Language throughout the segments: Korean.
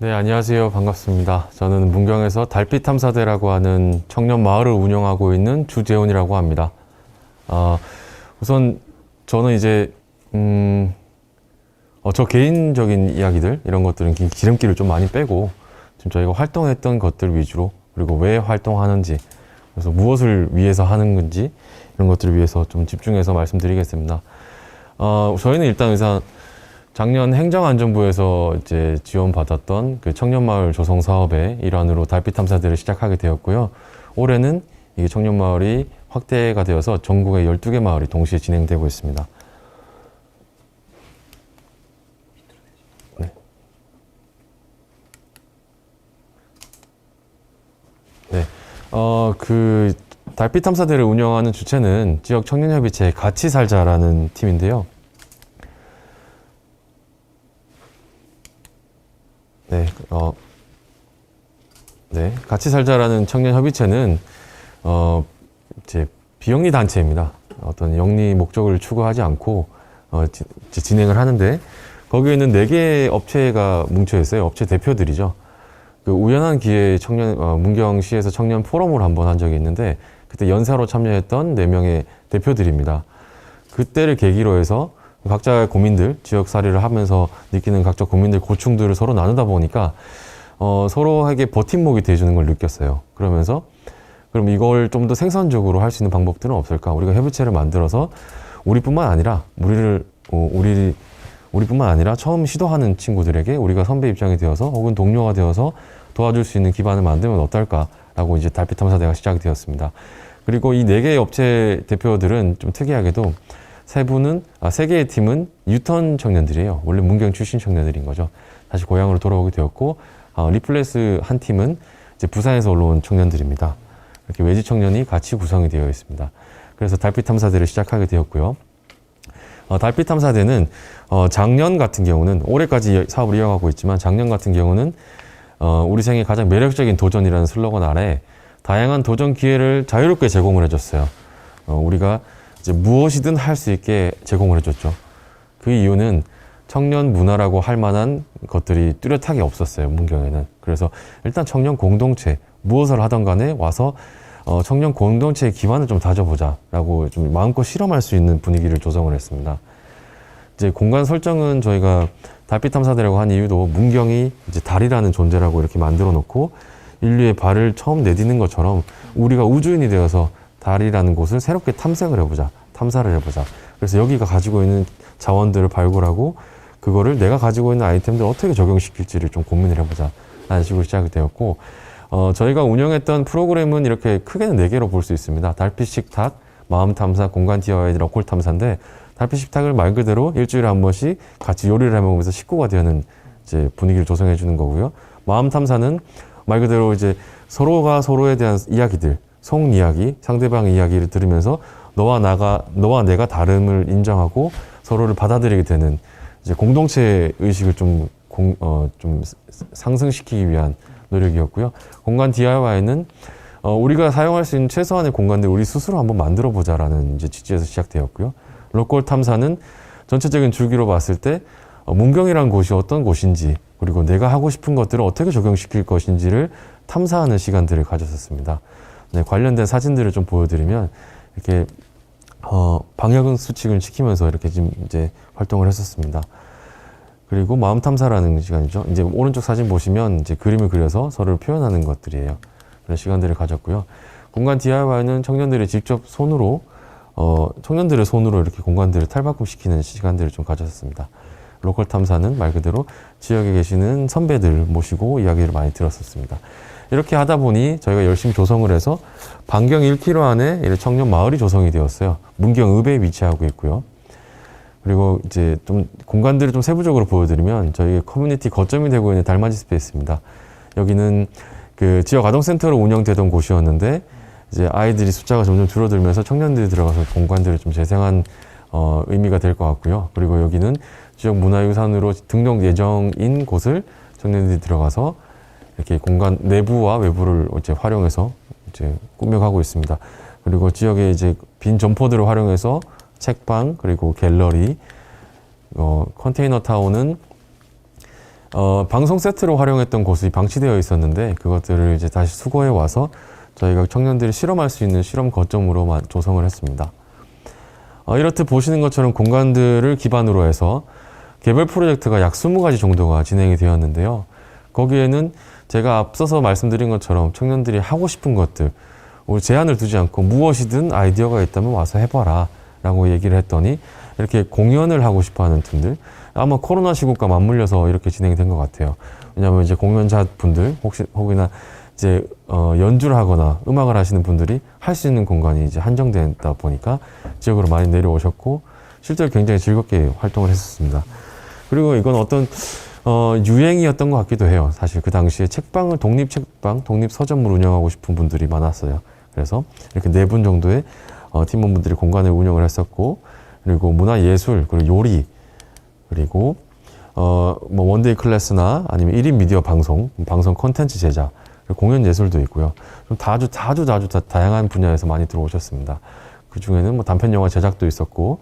네, 안녕하세요. 반갑습니다. 저는 문경에서 달빛 탐사대라고 하는 청년 마을을 운영하고 있는 주재훈이라고 합니다. 우선 저는 이제 저 개인적인 이야기들 이런 것들은 기름기를 좀 많이 빼고 지금 저희가 활동했던 것들 위주로, 그리고 왜 활동하는지, 그래서 무엇을 위해서 하는 건지 이런 것들을 위해서 좀 집중해서 말씀드리겠습니다. 저희는 일단 작년 행정안전부에서 이제 지원받았던 그 청년마을 조성 사업의 일환으로 달빛 탐사대를 시작하게 되었고요. 올해는 이게 청년마을이 확대가 되어서 전국의 12개 마을이 동시에 진행되고 있습니다. 네. 네. 그 달빛 탐사대를 운영하는 주체는 지역 청년협의체 같이 살자라는 팀인데요. 네, 네. 같이 살자라는 청년 협의체는, 이제 비영리 단체입니다. 어떤 영리 목적을 추구하지 않고, 진행을 하는데, 거기에는 4개의 업체가 뭉쳐 있어요. 업체 대표들이죠. 그 우연한 기회에 문경시에서 청년 포럼을 한번 한 적이 있는데, 그때 연사로 참여했던 4명의 대표들입니다. 그때를 계기로 해서 각자의 고민들, 지역살이를 하면서 느끼는 각자 고민들, 고충들을 서로 나누다 보니까 서로에게 버팀목이 돼주는 걸 느꼈어요. 그러면서 그럼 이걸 좀 더 생산적으로 할 수 있는 방법들은 없을까? 우리가 협의체를 만들어서 우리뿐만 아니라 우리뿐만 아니라 처음 시도하는 친구들에게 우리가 선배 입장이 되어서 혹은 동료가 되어서 도와줄 수 있는 기반을 만들면 어떨까라고 이제 달빛 탐사대가 시작이 되었습니다. 그리고 이 4개의 업체 대표들은 좀 특이하게도 3개의 팀은 유턴 청년들이에요. 원래 문경 출신 청년들인 거죠. 다시 고향으로 돌아오게 되었고, 리플레스 한 팀은 이제 부산에서 올라온 청년들입니다. 이렇게 외지 청년이 같이 구성이 되어 있습니다. 그래서 달빛 탐사대를 시작하게 되었고요. 달빛 탐사대는 작년 같은 경우는, 올해까지 사업을 이어가고 있지만 작년 같은 경우는 우리 생애 가장 매력적인 도전이라는 슬로건 아래 다양한 도전 기회를 자유롭게 제공을 해줬어요. 우리가 이제 무엇이든 할 수 있게 제공을 해줬죠. 그 이유는 청년 문화라고 할 만한 것들이 뚜렷하게 없었어요, 문경에는. 그래서 일단 청년 공동체, 무엇을 하던 간에 와서 청년 공동체의 기반을 좀 다져보자라고 좀 마음껏 실험할 수 있는 분위기를 조성을 했습니다. 이제 공간 설정은 저희가 달빛 탐사대라고 한 이유도 문경이 이제 달이라는 존재라고 이렇게 만들어 놓고 인류의 발을 처음 내딛는 것처럼 우리가 우주인이 되어서 달이라는 곳을 새롭게 탐색을 해보자, 탐사를 해보자. 그래서 여기가 가지고 있는 자원들을 발굴하고 그거를 내가 가지고 있는 아이템들을 어떻게 적용시킬지를 좀 고민을 해보자 라는 식으로 시작이 되었고, 저희가 운영했던 프로그램은 이렇게 크게는 4개로 볼 수 있습니다. 달빛 식탁, 마음 탐사, 공간 DIY, 러콜 탐사인데, 달빛 식탁을 말 그대로 일주일에 한 번씩 같이 요리를 해먹으면서 식구가 되는 이제 분위기를 조성해 주는 거고요. 마음 탐사는 말 그대로 이제 서로가 서로에 대한 이야기들, 속 이야기, 상대방의 이야기를 들으면서 너와 내가 다름을 인정하고 서로를 받아들이게 되는 이제 공동체 의식을 좀 상승시키기 위한 노력이었고요. 공간 DIY는 우리가 사용할 수 있는 최소한의 공간들 우리 스스로 한번 만들어 보자라는 이제 취지에서 시작되었고요. 로컬 탐사는 전체적인 줄기로 봤을 때 문경이라는 곳이 어떤 곳인지, 그리고 내가 하고 싶은 것들을 어떻게 적용시킬 것인지를 탐사하는 시간들을 가졌었습니다. 네, 관련된 사진들을 좀 보여드리면 이렇게 방역 수칙을 지키면서 이렇게 지금 이제 활동을 했었습니다. 그리고 마음 탐사라는 시간이죠. 이제 오른쪽 사진 보시면 이제 그림을 그려서 서로를 표현하는 것들이에요. 그런 시간들을 가졌고요. 공간 DIY는 청년들이 직접 청년들의 손으로 이렇게 공간들을 탈바꿈시키는 시간들을 좀 가졌습니다. 로컬 탐사는 말 그대로 지역에 계시는 선배들 모시고 이야기를 많이 들었었습니다. 이렇게 하다 보니 저희가 열심히 조성을 해서 반경 1km 안에 청년 마을이 조성이 되었어요. 문경읍에 위치하고 있고요. 그리고 이제 좀 공간들을 좀 세부적으로 보여드리면 저희 커뮤니티 거점이 되고 있는 달맞이 스페이스입니다. 여기는 그 지역 아동센터로 운영되던 곳이었는데 이제 아이들이 숫자가 점점 줄어들면서 청년들이 들어가서 공간들을 좀 재생한 의미가 될 것 같고요. 그리고 여기는 지역 문화유산으로 등록 예정인 곳을 청년들이 들어가서 이렇게 공간 내부와 외부를 이제 활용해서 이제 꾸며가고 있습니다. 그리고 지역에 이제 빈 점포들을 활용해서 책방, 그리고 갤러리, 컨테이너 타운은 방송 세트로 활용했던 곳이 방치되어 있었는데 그것들을 이제 다시 수거해 와서 저희가 청년들이 실험할 수 있는 실험 거점으로 조성을 했습니다. 이렇듯 보시는 것처럼 공간들을 기반으로 해서 개별 프로젝트가 약 20가지 정도가 진행이 되었는데요. 거기에는 제가 앞서서 말씀드린 것처럼 청년들이 하고 싶은 것들, 우리 제한을 두지 않고 무엇이든 아이디어가 있다면 와서 해봐라 라고 얘기를 했더니 이렇게 공연을 하고 싶어 하는 팀들, 아마 코로나 시국과 맞물려서 이렇게 진행이 된 것 같아요. 왜냐하면 이제 공연자 분들, 혹이나 이제 연주를 하거나 음악을 하시는 분들이 할 수 있는 공간이 이제 한정되다 보니까 지역으로 많이 내려오셨고 실제로 굉장히 즐겁게 활동을 했었습니다. 그리고 이건 어떤 유행이었던 것 같기도 해요. 사실 그 당시에 책방을 독립책방, 독립서점을 운영하고 싶은 분들이 많았어요. 그래서 이렇게 4분 정도의 팀원분들이 공간을 운영을 했었고, 그리고 문화예술, 그리고 요리, 그리고 뭐 원데이 클래스나 아니면 1인 미디어 방송 콘텐츠 제작, 공연 예술도 있고요. 좀 아주 다양한 분야에서 많이 들어오셨습니다. 그 중에는 뭐 단편 영화 제작도 있었고,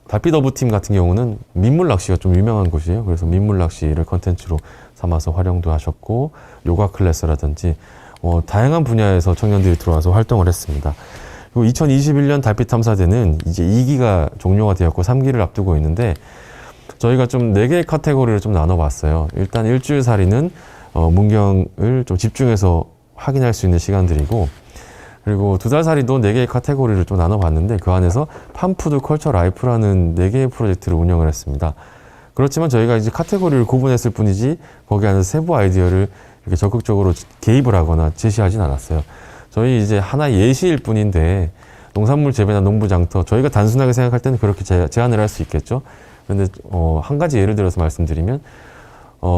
달빛 어부 팀 같은 경우는 민물 낚시가 좀 유명한 곳이에요. 그래서 민물 낚시를 컨텐츠로 삼아서 활용도 하셨고, 요가 클래스라든지 다양한 분야에서 청년들이 들어와서 활동을 했습니다. 그리고 2021년 달빛 탐사대는 이제 2기가 종료가 되었고 3기를 앞두고 있는데 저희가 좀 4개의 카테고리를 좀 나눠봤어요. 일단 일주일살이는 문경을 좀 집중해서 확인할 수 있는 시간들이고, 그리고 2달살이도 4개의 카테고리를 좀 나눠봤는데 그 안에서 팜푸드 컬처 라이프라는 4개의 프로젝트를 운영을 했습니다. 그렇지만 저희가 이제 카테고리를 구분했을 뿐이지 거기 안에서 세부 아이디어를 이렇게 적극적으로 개입을 하거나 제시하진 않았어요. 저희 이제 하나의 예시일 뿐인데 농산물 재배나 농부 장터, 저희가 단순하게 생각할 때는 그렇게 제안을 할 수 있겠죠. 그런데 한 가지 예를 들어서 말씀드리면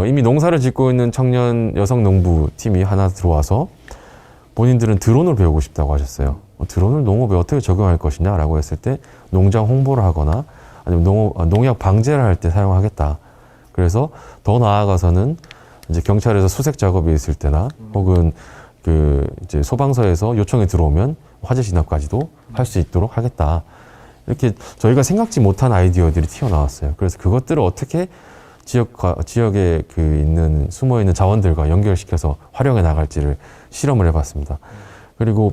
이미 농사를 짓고 있는 청년 여성 농부 팀이 하나 들어와서 본인들은 드론을 배우고 싶다고 하셨어요. 드론을 농업에 어떻게 적용할 것이냐라고 했을 때 농장 홍보를 하거나 아니면 농약 방제를 할 때 사용하겠다. 그래서 더 나아가서는 이제 경찰에서 수색 작업이 있을 때나 혹은 이제 소방서에서 요청이 들어오면 화재 진압까지도 할 수 있도록 하겠다. 이렇게 저희가 생각지 못한 아이디어들이 튀어나왔어요. 그래서 그것들을 어떻게 지역에 있는 숨어있는 자원들과 연결시켜서 활용해 나갈지를 실험을 해봤습니다. 그리고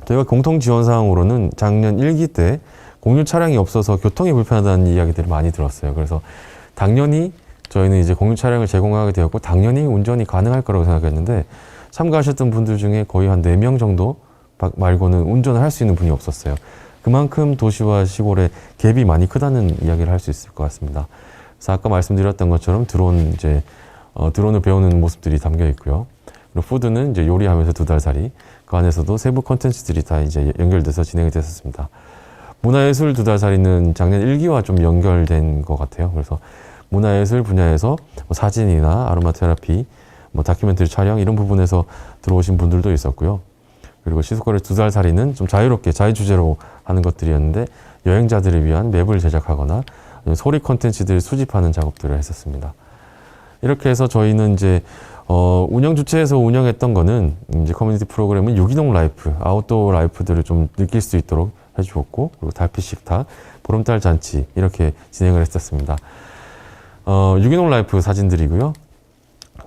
저희가 공통 지원 사항으로는 작년 1기 때 공유 차량이 없어서 교통이 불편하다는 이야기들을 많이 들었어요. 그래서 당연히 저희는 이제 공유 차량을 제공하게 되었고 당연히 운전이 가능할 거라고 생각했는데 참가하셨던 분들 중에 거의 한 4명 정도 말고는 운전을 할 수 있는 분이 없었어요. 그만큼 도시와 시골의 갭이 많이 크다는 이야기를 할 수 있을 것 같습니다. 그래서 아까 말씀드렸던 것처럼 드론을 배우는 모습들이 담겨 있고요. 그리고 푸드는 이제 요리하면서 2달살이, 그 안에서도 세부 콘텐츠들이 다 이제 연결돼서 진행이 됐었습니다. 문화예술 2달살이는 작년 1기와 좀 연결된 것 같아요. 그래서 문화예술 분야에서 뭐 사진이나 아로마 테라피, 뭐 다큐멘터리 촬영 이런 부분에서 들어오신 분들도 있었고요. 그리고 시소거리 2달살이는 좀 자유롭게 자유주제로 하는 것들이었는데 여행자들을 위한 맵을 제작하거나 소리 콘텐츠들을 수집하는 작업들을 했었습니다. 이렇게 해서 저희는 이제 운영 주체에서 운영했던 거는 이제 커뮤니티 프로그램은 유기농 라이프, 아웃도어 라이프들을 좀 느낄 수 있도록 해주었고, 그리고 달빛 식탁, 보름달 잔치 이렇게 진행을 했었습니다. 유기농 라이프 사진들이고요.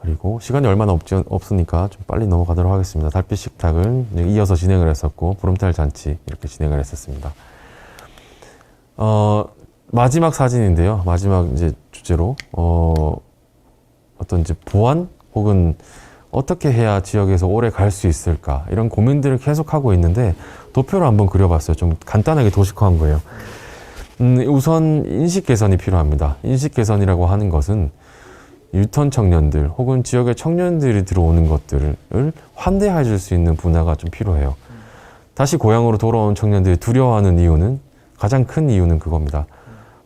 그리고 시간이 얼마나 없으니까 좀 빨리 넘어가도록 하겠습니다. 달빛 식탁은 이어서 진행을 했었고, 보름달 잔치 이렇게 진행을 했었습니다. 마지막 사진인데요. 마지막 이제 주제로 어떤 이제 보안 혹은 어떻게 해야 지역에서 오래 갈 수 있을까 이런 고민들을 계속하고 있는데 도표를 한번 그려봤어요. 좀 간단하게 도식화한 거예요. 우선 인식 개선이 필요합니다. 인식 개선이라고 하는 것은 유턴 청년들 혹은 지역의 청년들이 들어오는 것들을 환대해 줄 수 있는 문화가 좀 필요해요. 다시 고향으로 돌아온 청년들이 두려워하는 이유는, 가장 큰 이유는 그겁니다.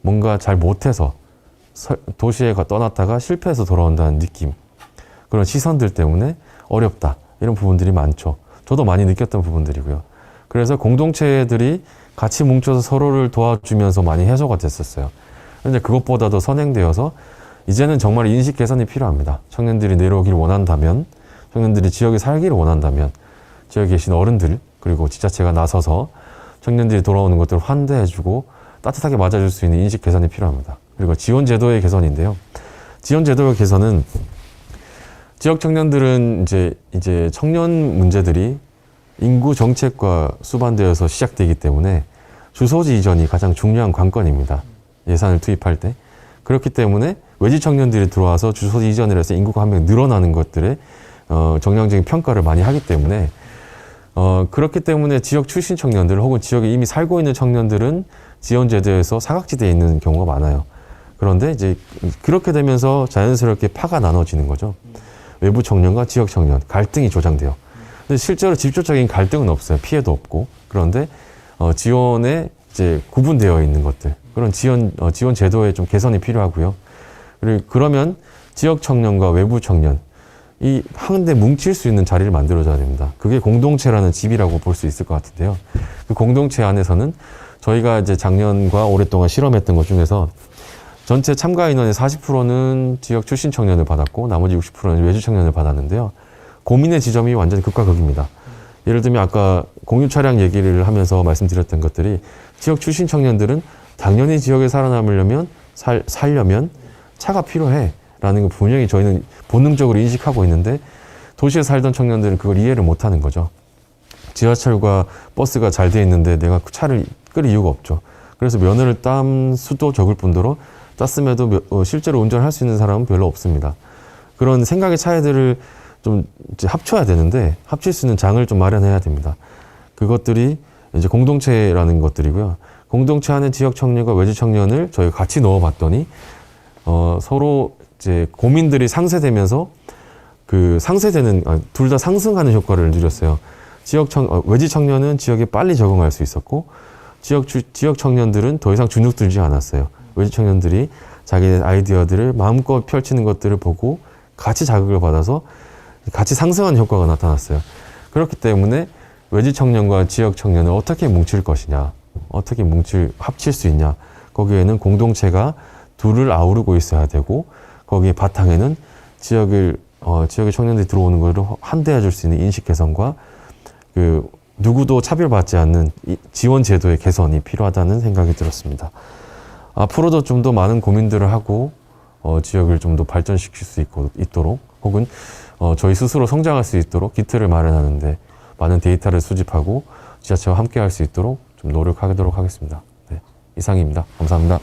뭔가 잘 못해서 도시에 떠났다가 실패해서 돌아온다는 느낌, 그런 시선들 때문에 어렵다 이런 부분들이 많죠. 저도 많이 느꼈던 부분들이고요. 그래서 공동체들이 같이 뭉쳐서 서로를 도와주면서 많이 해소가 됐었어요. 그런데 그것보다도 선행되어서 이제는 정말 인식 개선이 필요합니다. 청년들이 내려오길 원한다면, 청년들이 지역에 살기를 원한다면 지역에 계신 어른들 그리고 지자체가 나서서 청년들이 돌아오는 것들을 환대해주고 따뜻하게 맞아줄 수 있는 인식 개선이 필요합니다. 그리고 지원 제도의 개선인데요. 지원 제도 개선은 지역 청년들은 이제 청년 문제들이 인구 정책과 수반되어서 시작되기 때문에 주소지 이전이 가장 중요한 관건입니다. 예산을 투입할 때. 그렇기 때문에 외지 청년들이 들어와서 주소지 이전을 해서 인구가 한 명 늘어나는 것들에 정량적인 평가를 많이 하기 때문에 그렇기 때문에 지역 출신 청년들 혹은 지역에 이미 살고 있는 청년들은 지원 제도에서 사각지대에 있는 경우가 많아요. 그런데 이제 그렇게 되면서 자연스럽게 파가 나눠지는 거죠. 외부 청년과 지역 청년 갈등이 조장돼요. 근데 실제로 직접적인 갈등은 없어요. 피해도 없고. 그런데 지원에 이제 구분되어 있는 것들 그런 지원 제도에 좀 개선이 필요하고요. 그리고 그러면 지역 청년과 외부 청년 이 한데 뭉칠 수 있는 자리를 만들어줘야 됩니다. 그게 공동체라는 집이라고 볼 수 있을 것 같은데요. 그 공동체 안에서는 저희가 이제 작년과 오랫동안 실험했던 것 중에서 전체 참가 인원의 40%는 지역 출신 청년을 받았고 나머지 60%는 외주 청년을 받았는데요. 고민의 지점이 완전히 극과 극입니다. 예를 들면 아까 공유 차량 얘기를 하면서 말씀드렸던 것들이 지역 출신 청년들은 당연히 지역에 살아남으려면 살려면 차가 필요해 라는 걸 분명히 저희는 본능적으로 인식하고 있는데 도시에 살던 청년들은 그걸 이해를 못하는 거죠. 지하철과 버스가 잘 돼 있는데 내가 차를 끌 이유가 없죠. 그래서 면허를 딴 수도 적을 뿐더러 땄음에도 실제로 운전할 수 있는 사람은 별로 없습니다. 그런 생각의 차이들을 좀 이제 합쳐야 되는데 합칠 수 있는 장을 좀 마련해야 됩니다. 그것들이 이제 공동체라는 것들이고요. 공동체 안에 지역 청년과 외지 청년을 저희가 같이 넣어봤더니 서로 이제 고민들이 상쇄되면서 그 상쇄되는 둘 다 상승하는 효과를 누렸어요. 외지 청년은 지역에 빨리 적응할 수 있었고 지역 청년들은 더 이상 주눅 들지 않았어요. 외지 청년들이 자기의 아이디어들을 마음껏 펼치는 것들을 보고 같이 자극을 받아서 같이 상승하는 효과가 나타났어요. 그렇기 때문에 외지 청년과 지역 청년을 어떻게 뭉칠 것이냐, 어떻게 합칠 수 있냐, 거기에는 공동체가 둘을 아우르고 있어야 되고 거기에 바탕에는 지역의 청년들이 들어오는 것을 환대해 줄 수 있는 인식 개선과 그 누구도 차별받지 않는 지원 제도의 개선이 필요하다는 생각이 들었습니다. 앞으로도 좀 더 많은 고민들을 하고 지역을 좀 더 발전시킬 수 있도록 혹은 저희 스스로 성장할 수 있도록 기틀을 마련하는데 많은 데이터를 수집하고 지자체와 함께 할 수 있도록 좀 노력하도록 하겠습니다. 네, 이상입니다. 감사합니다.